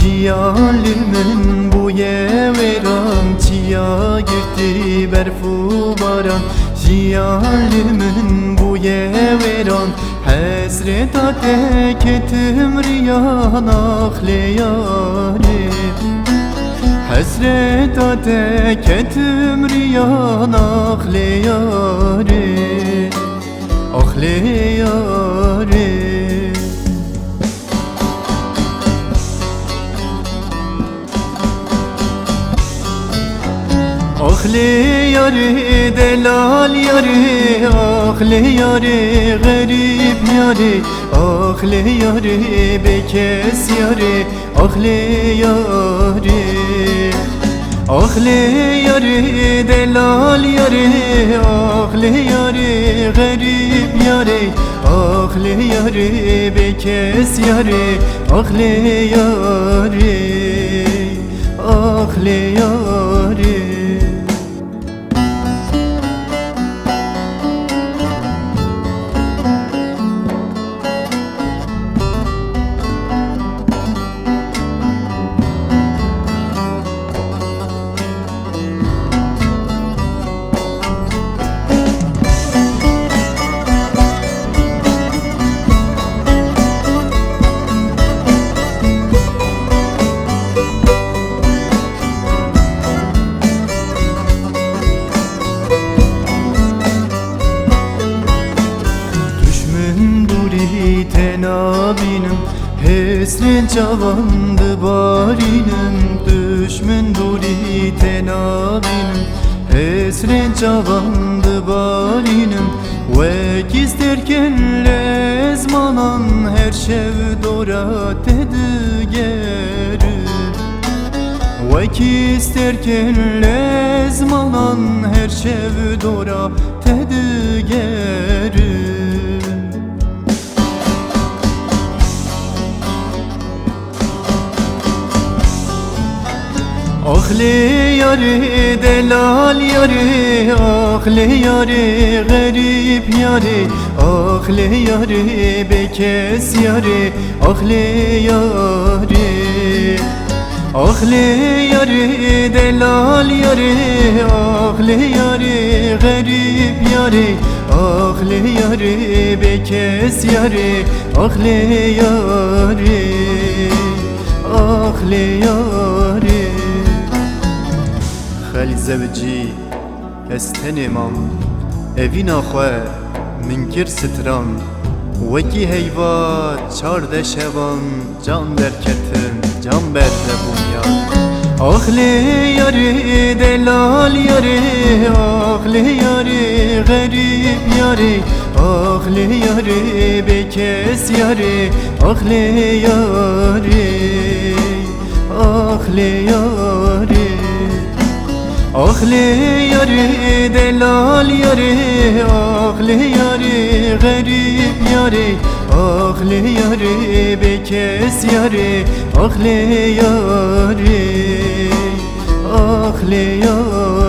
Ciyalimin bu yeveran Çiya girdi berfu baran Ciyalimin bu yeveran Hasret atek etim riyan ahli yarim Hasret atek etim riyan ahli yarim Ahli yarim Ahli yari delal yari Ahli yari garip yari Ahli yari bekes yari Ahli yari Ahli yari delal yari Ahli yari garip yari Ahli yari bekes yari Ahli yari Ahli yari Tenabinim hesrin cavandı barinim Düşmün duri tenabinim hesrin cavandı barinim Vek isterken lezmanan her şev dorat edgeri Vek isterken lezmanan her şev dorat edgeri Ahli yari delal yari Ahli yari garip yari Ahli yari bekes yari Ahli yari Ahli yari delal yari Ahli yari garip yari Ahli yari bekes yari Ahli yari Ahli yari خالی زوجی استنمام اوین آخوه من گر ستران وکی هیوا چارده شوان جان برکتن جان برلبونیا آخلی یاری دلال یاری آخلی یاری غریب یاری آخلی یاری بکس یاری آخلی یاری آخلی یاری Ahli yari delal yari Ahli yari garip yari Ahli yari bekes yari Ahli yari Ahli yari